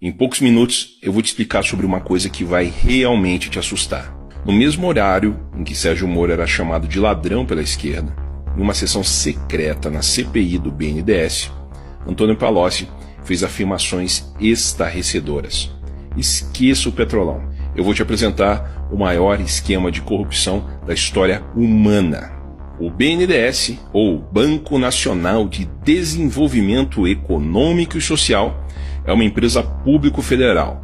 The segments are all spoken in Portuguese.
Em poucos minutos eu vou te explicar sobre uma coisa que vai realmente te assustar. No mesmo horário em que Sérgio Moro era chamado de ladrão pela esquerda, em uma sessão secreta na CPI do BNDES, Antônio Palocci fez afirmações estarrecedoras. Esqueça o Petrolão. Eu vou te apresentar o maior esquema de corrupção da história humana. O BNDES, ou Banco Nacional de Desenvolvimento Econômico e Social, é uma empresa público-federal,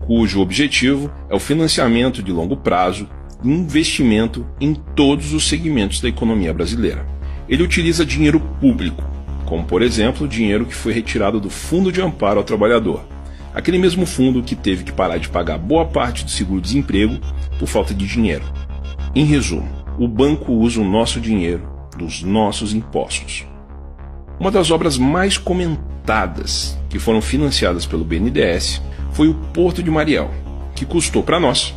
cujo objetivo é o financiamento de longo prazo e investimento em todos os segmentos da economia brasileira. Ele utiliza dinheiro público, como por exemplo o dinheiro que foi retirado do Fundo de Amparo ao Trabalhador, aquele mesmo fundo que teve que parar de pagar boa parte do seguro-desemprego por falta de dinheiro. Em resumo, o banco usa o nosso dinheiro dos nossos impostos. Uma das obras mais comentadas que foram financiadas pelo BNDES foi o Porto de Mariel, que custou para nós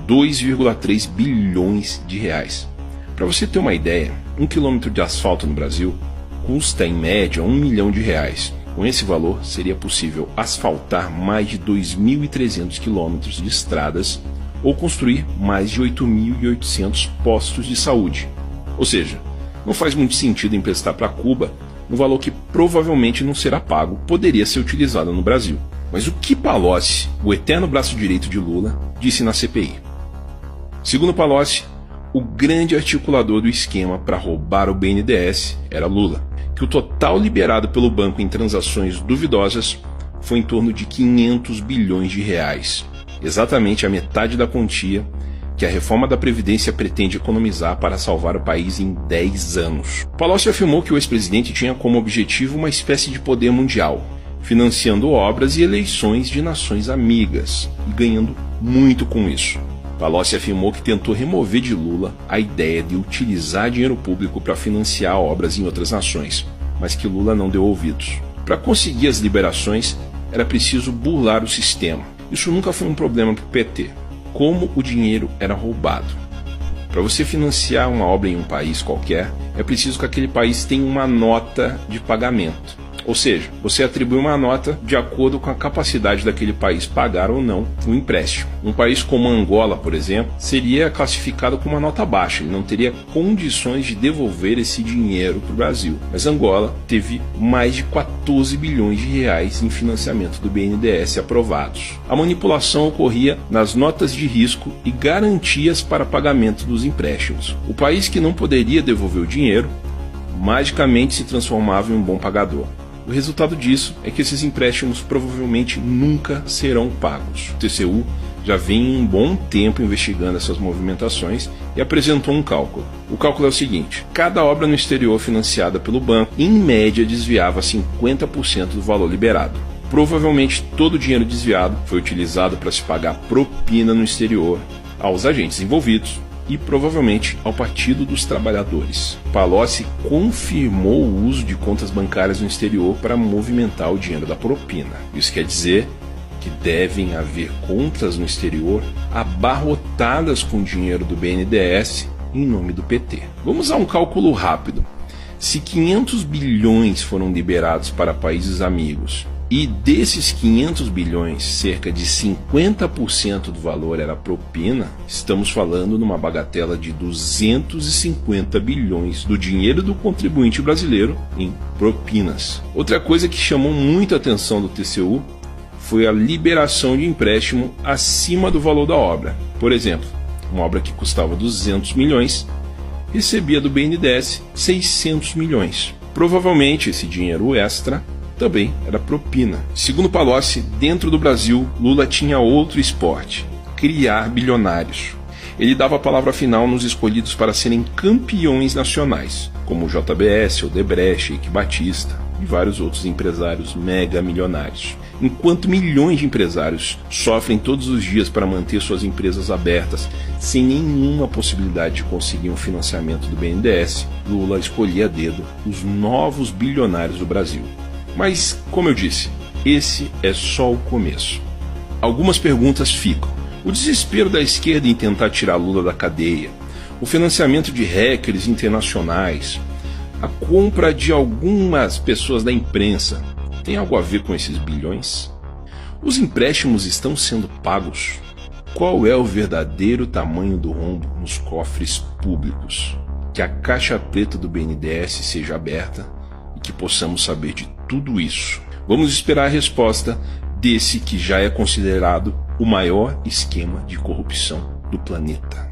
2,3 bilhões de reais. Para você ter uma ideia, 1 quilômetro de asfalto no Brasil custa em média 1 milhão de reais. Com esse valor, seria possível asfaltar mais de 2.300 quilômetros de estradas ou construir mais de 8.800 postos de saúde. Ou seja, não faz muito sentido emprestar para Cuba um valor que provavelmente não será pago, poderia ser utilizado no Brasil. Mas o que Palocci, o eterno braço direito de Lula, disse na CPI? Segundo Palocci, o grande articulador do esquema para roubar o BNDES era Lula, que o total liberado pelo banco em transações duvidosas foi em torno de 500 bilhões de reais, exatamente a metade da quantia que a reforma da Previdência pretende economizar para salvar o país em 10 anos. Palocci afirmou que o ex-presidente tinha como objetivo uma espécie de poder mundial, financiando obras e eleições de nações amigas e ganhando muito com isso. Palocci afirmou que tentou remover de Lula a ideia de utilizar dinheiro público para financiar obras em outras nações, mas que Lula não deu ouvidos. Para conseguir as liberações, era preciso burlar o sistema. Isso nunca foi um problema para o PT. Como o dinheiro era roubado. Para você financiar uma obra em um país qualquer, é preciso que aquele país tenha uma nota de pagamento. Ou seja, você atribui uma nota de acordo com a capacidade daquele país pagar ou não o empréstimo. Um país como Angola, por exemplo, seria classificado com uma nota baixa, ele não teria condições de devolver esse dinheiro para o Brasil. Mas Angola teve mais de 14 bilhões de reais em financiamento do BNDES aprovados. A manipulação ocorria nas notas de risco e garantias para pagamento dos empréstimos. O país que não poderia devolver o dinheiro, magicamente se transformava em um bom pagador. O resultado disso é que esses empréstimos provavelmente nunca serão pagos. O TCU já vem um bom tempo investigando essas movimentações e apresentou um cálculo. O cálculo é o seguinte: cada obra no exterior financiada pelo banco, em média, desviava 50% do valor liberado. Provavelmente todo o dinheiro desviado foi utilizado para se pagar propina no exterior aos agentes envolvidos e provavelmente ao Partido dos Trabalhadores. Palocci confirmou o uso de contas bancárias no exterior para movimentar o dinheiro da propina. Isso quer dizer que devem haver contas no exterior abarrotadas com dinheiro do BNDES em nome do PT. Vamos a um cálculo rápido. Se 500 bilhões foram liberados para países amigos e desses 500 bilhões, cerca de 50% do valor era propina, estamos falando numa bagatela de 250 bilhões do dinheiro do contribuinte brasileiro em propinas. Outra coisa que chamou muita atenção do TCU foi a liberação de empréstimo acima do valor da obra. Por exemplo, uma obra que custava 200 milhões recebia do BNDES 600 milhões. Provavelmente esse dinheiro extra também era propina. Segundo Palocci, dentro do Brasil, Lula tinha outro esporte: criar bilionários. Ele dava a palavra final nos escolhidos para serem campeões nacionais, como o JBS, Odebrecht, Eike Batista e vários outros empresários mega milionários. Enquanto milhões de empresários sofrem todos os dias para manter suas empresas abertas, sem nenhuma possibilidade de conseguir um financiamento do BNDES, Lula escolhia a dedo os novos bilionários do Brasil. Mas, como eu disse, esse é só o começo. Algumas perguntas ficam. O desespero da esquerda em tentar tirar Lula da cadeia, o financiamento de hackers internacionais, a compra de algumas pessoas da imprensa, tem algo a ver com esses bilhões? Os empréstimos estão sendo pagos? Qual é o verdadeiro tamanho do rombo nos cofres públicos? Que a caixa preta do BNDES seja aberta e que possamos saber de tudo isso. Vamos esperar a resposta desse que já é considerado o maior esquema de corrupção do planeta.